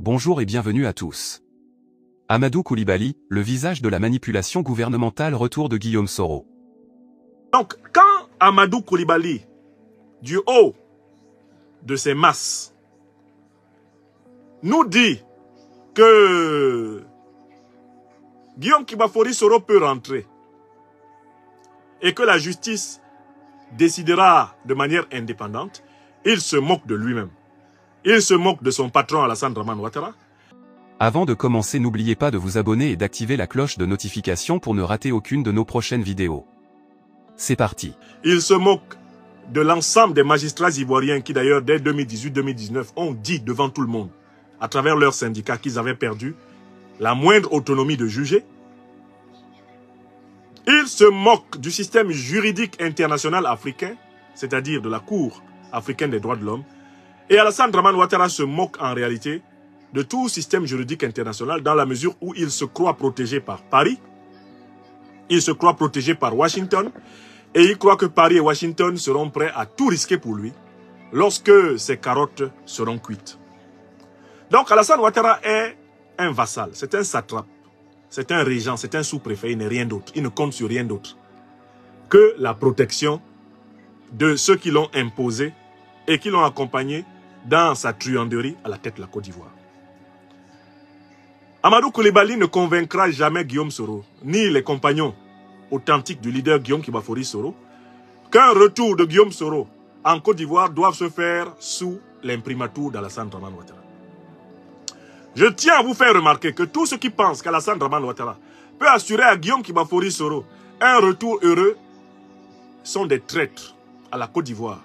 Bonjour et bienvenue à tous. Amadou Coulibaly, le visage de la manipulation gouvernementale, retour de Guillaume Soro. Donc, quand Amadou Coulibaly, du haut de ses masses, nous dit que Guillaume Kibafori Soro peut rentrer et que la justice décidera de manière indépendante, il se moque de lui-même. Il se moque de son patron Alassane Dramane Ouattara. Avant de commencer, n'oubliez pas de vous abonner et d'activer la cloche de notification pour ne rater aucune de nos prochaines vidéos. C'est parti. Il se moque de l'ensemble des magistrats ivoiriens qui d'ailleurs dès 2018-2019 ont dit devant tout le monde, à travers leurs syndicats, qu'ils avaient perdu la moindre autonomie de juger. Il se moque du système juridique international africain, c'est-à-dire de la Cour africaine des droits de l'homme. Et Alassane Dramane Ouattara se moque en réalité de tout système juridique international dans la mesure où il se croit protégé par Paris, il se croit protégé par Washington, et il croit que Paris et Washington seront prêts à tout risquer pour lui lorsque ses carottes seront cuites. Donc Alassane Ouattara est un vassal, c'est un satrape, c'est un régent, c'est un sous-préfet, il n'est rien d'autre, il ne compte sur rien d'autre que la protection de ceux qui l'ont imposé et qui l'ont accompagné dans sa truanderie à la tête de la Côte d'Ivoire. Amadou Coulibaly ne convaincra jamais Guillaume Soro, ni les compagnons authentiques du leader Guillaume Kibafori Soro, qu'un retour de Guillaume Soro en Côte d'Ivoire doit se faire sous l'imprimatur d'Alassane Dramane Ouattara. Je tiens à vous faire remarquer que tous ceux qui pensent qu'Alassane Dramane Ouattara peut assurer à Guillaume Kibafori Soro un retour heureux sont des traîtres à la Côte d'Ivoire.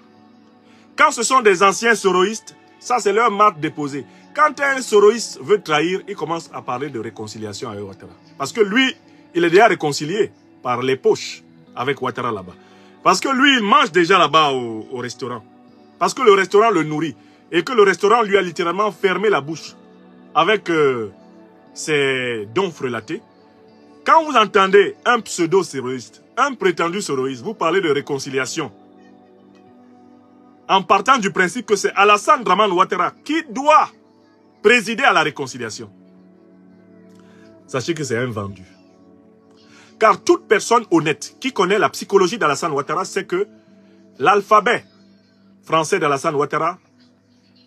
Quand ce sont des anciens soroïstes, ça c'est leur marque déposée. Quand un soroïste veut trahir, il commence à parler de réconciliation avec Ouattara. Parce que lui, il est déjà réconcilié par les poches avec Ouattara là-bas. Parce que lui, il mange déjà là-bas au restaurant. Parce que le restaurant le nourrit. Et que le restaurant lui a littéralement fermé la bouche avec ses dons frelatés. Quand vous entendez un pseudo-soroïste, un prétendu soroïste, vous parlez de réconciliation, en partant du principe que c'est Alassane Dramane Ouattara qui doit présider à la réconciliation. Sachez que c'est un vendu. Car toute personne honnête qui connaît la psychologie d'Alassane Ouattara sait que l'alphabet français d'Alassane Ouattara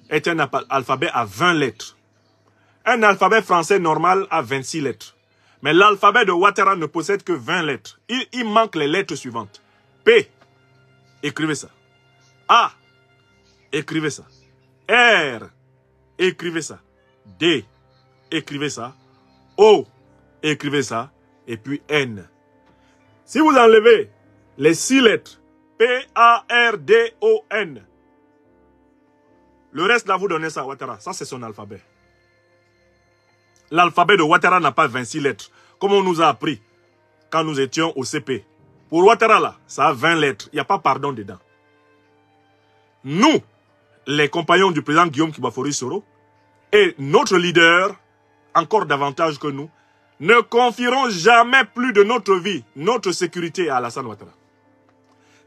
est un alphabet à 20 lettres. Un alphabet français normal a 26 lettres. Mais l'alphabet de Ouattara ne possède que 20 lettres. Il manque les lettres suivantes. P, écrivez ça. A, écrivez ça. R, écrivez ça. D, écrivez ça. O, écrivez ça. Et puis N. Si vous enlevez les 6 lettres, P, A, R, D, O, N, le reste là, vous donnez ça à Ouattara. Ça, c'est son alphabet. L'alphabet de Ouattara n'a pas 26 lettres, comme on nous a appris quand nous étions au CP. Pour Ouattara, là, ça a 20 lettres. Il n'y a pas pardon dedans. Nous, les compagnons du président Guillaume Kibafori Soro, et notre leader, encore davantage que nous, ne confierons jamais plus de notre vie, notre sécurité à Alassane Ouattara.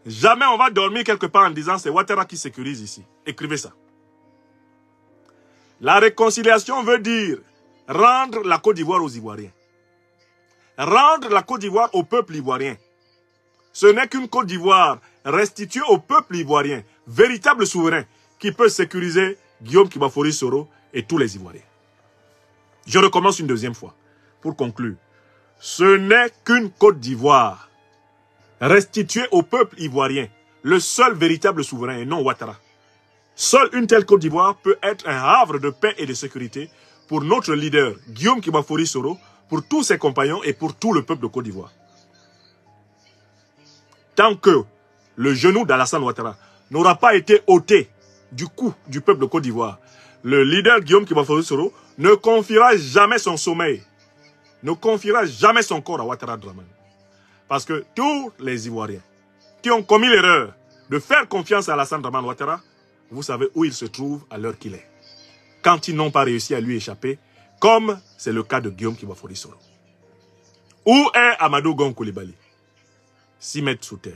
Jamais on va dormir quelque part en disant c'est Ouattara qui sécurise ici. Écrivez ça. La réconciliation veut dire rendre la Côte d'Ivoire aux Ivoiriens. Rendre la Côte d'Ivoire au peuple ivoirien. Ce n'est qu'une Côte d'Ivoire restituée au peuple ivoirien, véritable souverain, qui peut sécuriser Guillaume Kibafori Soro et tous les Ivoiriens. Je recommence une deuxième fois, pour conclure. Ce n'est qu'une Côte d'Ivoire restituée au peuple ivoirien, le seul véritable souverain et non Ouattara. Seule une telle Côte d'Ivoire peut être un havre de paix et de sécurité pour notre leader, Guillaume Kibafori Soro, pour tous ses compagnons et pour tout le peuple de Côte d'Ivoire. Tant que le genou d'Alassane Ouattara n'aura pas été ôté du cou du peuple de Côte d'Ivoire, le leader Guillaume Kibafori Soro ne confiera jamais son sommeil, ne confiera jamais son corps à Ouattara Dramane. Parce que tous les Ivoiriens qui ont commis l'erreur de faire confiance à Alassane Dramane Ouattara, vous savez où il se trouve à l'heure qu'il est. Quand ils n'ont pas réussi à lui échapper, comme c'est le cas de Guillaume Kibafori Soro. Où est Amadou Gon Coulibaly? 6 mètres sous terre.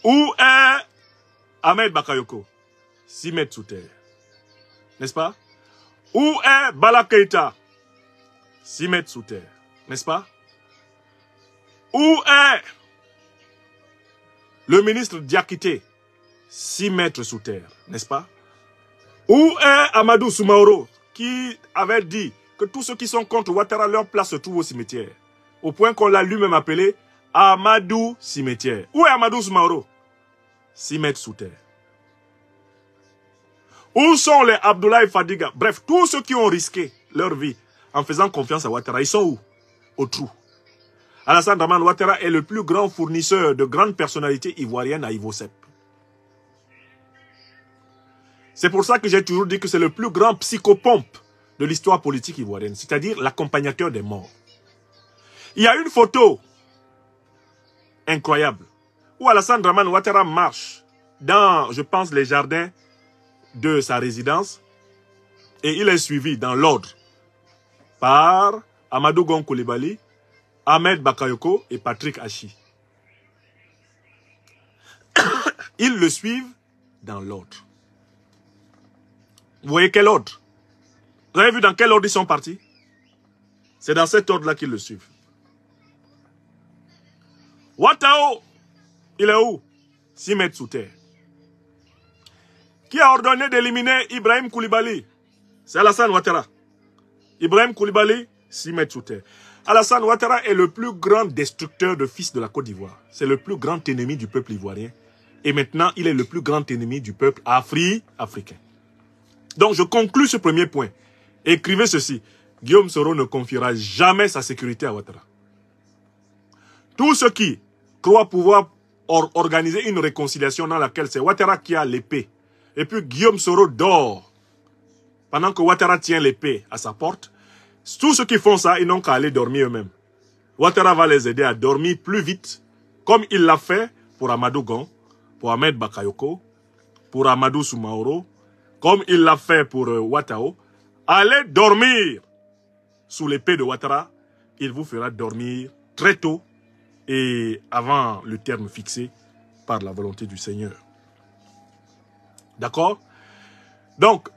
Où est Ahmed Bakayoko? 6 mètres sous terre. N'est-ce pas? Où est Bala Keïta? 6 mètres sous terre, n'est-ce pas? Où est le ministre Diakité? 6 mètres sous terre, n'est-ce pas? Où est Amadou Soumaoro qui avait dit que tous ceux qui sont contre Ouattara, leur place se trouve au cimetière? Au point qu'on l'a lui-même appelé Amadou Cimetière. Où est Amadou Soumaoro? 6 mètres sous terre. Où sont les Abdoulaye Fadiga? Bref, tous ceux qui ont risqué leur vie en faisant confiance à Ouattara, ils sont où? Au trou. Alassane Dramane Ouattara est le plus grand fournisseur de grandes personnalités ivoiriennes à Ivosep. C'est pour ça que j'ai toujours dit que c'est le plus grand psychopompe de l'histoire politique ivoirienne, c'est-à-dire l'accompagnateur des morts. Il y a une photo incroyable où Alassane Dramane Ouattara marche dans, je pense, les jardins de sa résidence et il est suivi dans l'ordre par Amadou Gon Coulibaly, Ahmed Bakayoko et Patrick Hachi. Ils le suivent dans l'ordre. Vous voyez quel ordre? Vous avez vu dans quel ordre ils sont partis? C'est dans cet ordre-là qu'ils le suivent. Ouattao, il est où? 6 mètres sous terre. Qui a ordonné d'éliminer Ibrahim Coulibaly? C'est Alassane Ouattara. Ibrahim Coulibaly, 6 mètres sous terre. Alassane Ouattara est le plus grand destructeur de fils de la Côte d'Ivoire. C'est le plus grand ennemi du peuple ivoirien. Et maintenant, il est le plus grand ennemi du peuple africain. Donc, je conclus ce premier point. Écrivez ceci. Guillaume Soro ne confiera jamais sa sécurité à Ouattara. Tous ceux qui croient pouvoir organiser une réconciliation dans laquelle c'est Ouattara qui a l'épée, et puis Guillaume Soro dort, pendant que Ouattara tient l'épée à sa porte, tous ceux qui font ça, ils n'ont qu'à aller dormir eux-mêmes. Ouattara va les aider à dormir plus vite, comme il l'a fait pour Amadou Gon, pour Ahmed Bakayoko, pour Amadou Soumaoro, comme il l'a fait pour Ouattao. Allez dormir sous l'épée de Ouattara, il vous fera dormir très tôt et avant le terme fixé par la volonté du Seigneur. D'accord? Donc,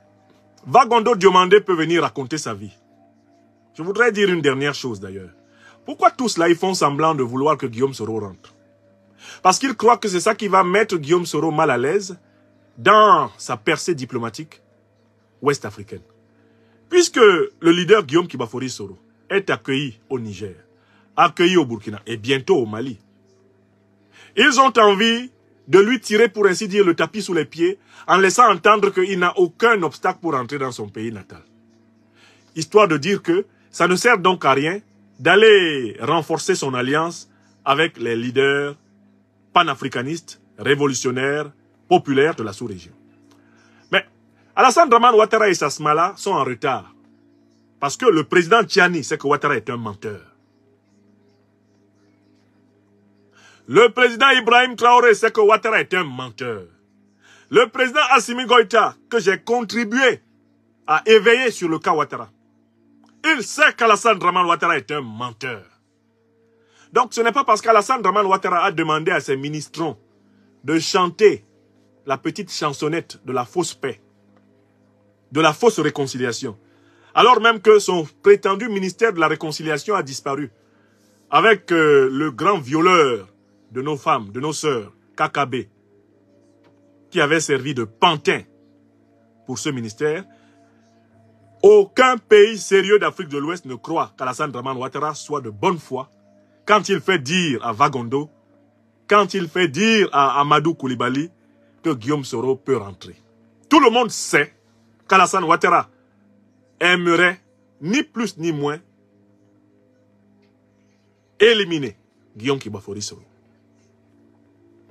Vagondo Diomandé peut venir raconter sa vie. Je voudrais dire une dernière chose d'ailleurs. Pourquoi tous là, ils font semblant de vouloir que Guillaume Soro rentre? Parce qu'ils croient que c'est ça qui va mettre Guillaume Soro mal à l'aise dans sa percée diplomatique ouest-africaine. Puisque le leader Guillaume Kibafori Soro est accueilli au Niger, accueilli au Burkina et bientôt au Mali, ils ont envie de lui tirer, pour ainsi dire, le tapis sous les pieds en laissant entendre qu'il n'a aucun obstacle pour entrer dans son pays natal. Histoire de dire que ça ne sert donc à rien d'aller renforcer son alliance avec les leaders panafricanistes, révolutionnaires, populaires de la sous-région. Mais Alassane Dramane Ouattara et Sasmala sont en retard. Parce que le président Tchani sait que Ouattara est un menteur. Le président Ibrahim Traoré sait que Ouattara est un menteur. Le président Assimi Goïta, que j'ai contribué à éveiller sur le cas Ouattara, il sait qu'Alassane Dramane Ouattara est un menteur. Donc ce n'est pas parce qu'Alassane Dramane Ouattara a demandé à ses ministrons de chanter la petite chansonnette de la fausse paix, de la fausse réconciliation, alors même que son prétendu ministère de la réconciliation a disparu, avec le grand violeur de nos femmes, de nos sœurs, KKB, qui avait servi de pantin pour ce ministère. Aucun pays sérieux d'Afrique de l'Ouest ne croit qu'Alassane Dramane Ouattara soit de bonne foi quand il fait dire à Vagondo, quand il fait dire à Amadou Coulibaly que Guillaume Soro peut rentrer. Tout le monde sait qu'Alassane Ouattara aimerait, ni plus ni moins, éliminer Guillaume Kibafori Soro.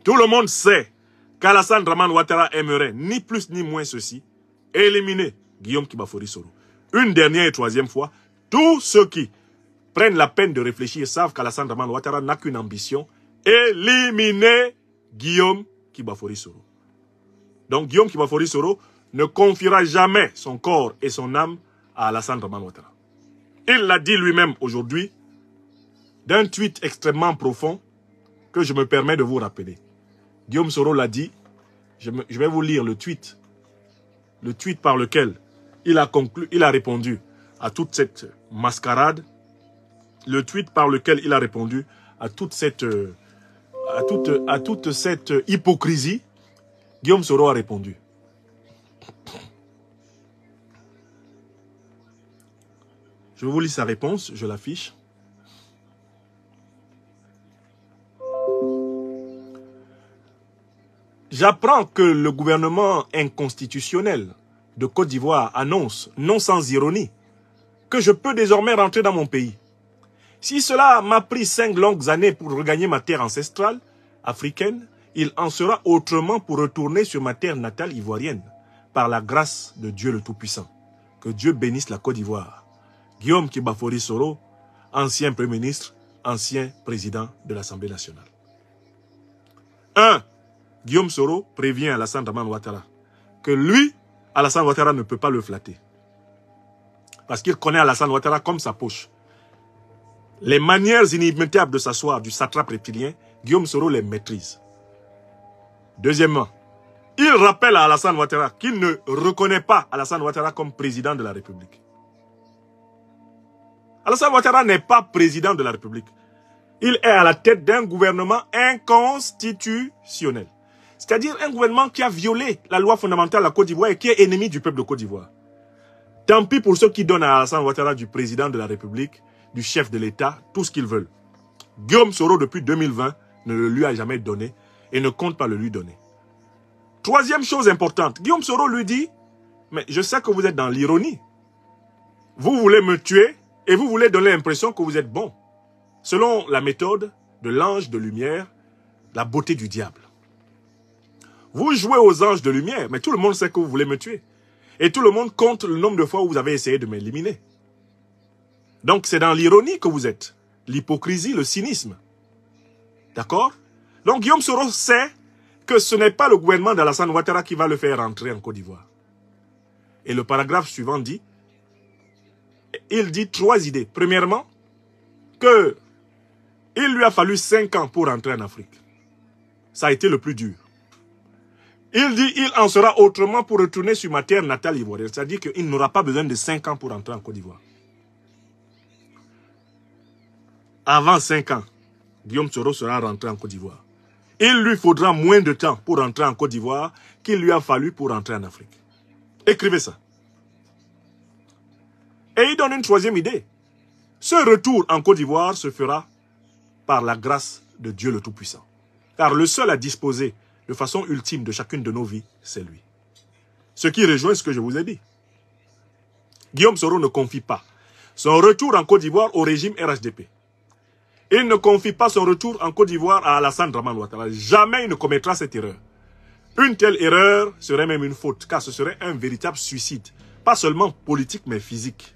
Tout le monde sait qu'Alassane Dramane Ouattara aimerait, ni plus ni moins ceci, éliminer Guillaume Kibafori Soro. Une dernière et troisième fois, tous ceux qui prennent la peine de réfléchir savent qu'Alassane Dramane Ouattara n'a qu'une ambition, éliminer Guillaume Kibafori Soro. Donc Guillaume Kibafori Soro ne confiera jamais son corps et son âme à Alassane Dramane Ouattara. Il l'a dit lui-même aujourd'hui, d'un tweet extrêmement profond, que je me permets de vous rappeler. Guillaume Soro l'a dit, je vais vous lire le tweet par lequel il a répondu à toute cette mascarade, le tweet par lequel il a répondu à toute cette hypocrisie, Guillaume Soro a répondu. Je vous lis sa réponse, je l'affiche. J'apprends que le gouvernement inconstitutionnel de Côte d'Ivoire annonce, non sans ironie, que je peux désormais rentrer dans mon pays. Si cela m'a pris 5 longues années pour regagner ma terre ancestrale, africaine, il en sera autrement pour retourner sur ma terre natale ivoirienne, par la grâce de Dieu le Tout-Puissant. Que Dieu bénisse la Côte d'Ivoire. Guillaume Kibafori Soro, ancien Premier ministre, ancien président de l'Assemblée nationale. 1. Guillaume Soro prévient Alassane Dramane Ouattara que lui, Alassane Ouattara ne peut pas le flatter. Parce qu'il connaît Alassane Ouattara comme sa poche. Les manières inimitables de s'asseoir du satrape reptilien, Guillaume Soro les maîtrise. Deuxièmement, il rappelle à Alassane Ouattara qu'il ne reconnaît pas Alassane Ouattara comme président de la République. Alassane Ouattara n'est pas président de la République. Il est à la tête d'un gouvernement inconstitutionnel. C'est-à-dire un gouvernement qui a violé la loi fondamentale de la Côte d'Ivoire et qui est ennemi du peuple de Côte d'Ivoire. Tant pis pour ceux qui donnent à Alassane Ouattara du président de la République, du chef de l'État, tout ce qu'ils veulent. Guillaume Soro, depuis 2020, ne le lui a jamais donné et ne compte pas le lui donner. Troisième chose importante, Guillaume Soro lui dit, mais je sais que vous êtes dans l'ironie. Vous voulez me tuer et vous voulez donner l'impression que vous êtes bon. Selon la méthode de l'ange de lumière, la beauté du diable. Vous jouez aux anges de lumière, mais tout le monde sait que vous voulez me tuer. Et tout le monde compte le nombre de fois où vous avez essayé de m'éliminer. Donc c'est dans l'ironie que vous êtes. L'hypocrisie, le cynisme. D'accord? Donc Guillaume Soro sait que ce n'est pas le gouvernement d'Alassane Ouattara qui va le faire rentrer en Côte d'Ivoire. Et le paragraphe suivant dit, il dit 3 idées. Premièrement, que il lui a fallu 5 ans pour rentrer en Afrique. Ça a été le plus dur. Il dit il en sera autrement pour retourner sur ma terre natale ivoirienne. C'est-à-dire qu'il n'aura pas besoin de 5 ans pour rentrer en Côte d'Ivoire. Avant 5 ans, Guillaume Soro sera rentré en Côte d'Ivoire. Il lui faudra moins de temps pour rentrer en Côte d'Ivoire qu'il lui a fallu pour rentrer en Afrique. Écrivez ça. Et il donne une 3e idée. Ce retour en Côte d'Ivoire se fera par la grâce de Dieu le Tout-Puissant. Car le seul à disposer de façon ultime de chacune de nos vies, c'est lui. Ce qui rejoint ce que je vous ai dit. Guillaume Soro ne confie pas son retour en Côte d'Ivoire au régime RHDP. Il ne confie pas son retour en Côte d'Ivoire à Alassane Dramane Ouattara. Jamais il ne commettra cette erreur. Une telle erreur serait même une faute, car ce serait un véritable suicide. Pas seulement politique, mais physique.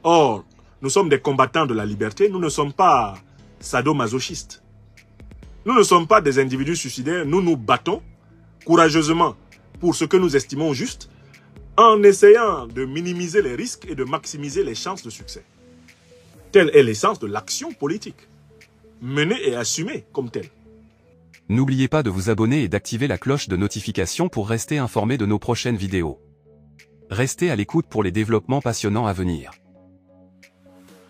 Or, nous sommes des combattants de la liberté, nous ne sommes pas sadomasochistes. Nous ne sommes pas des individus suicidaires, nous nous battons courageusement pour ce que nous estimons juste, en essayant de minimiser les risques et de maximiser les chances de succès. Telle est l'essence de l'action politique, menée et assumée comme telle. N'oubliez pas de vous abonner et d'activer la cloche de notification pour rester informé de nos prochaines vidéos. Restez à l'écoute pour les développements passionnants à venir.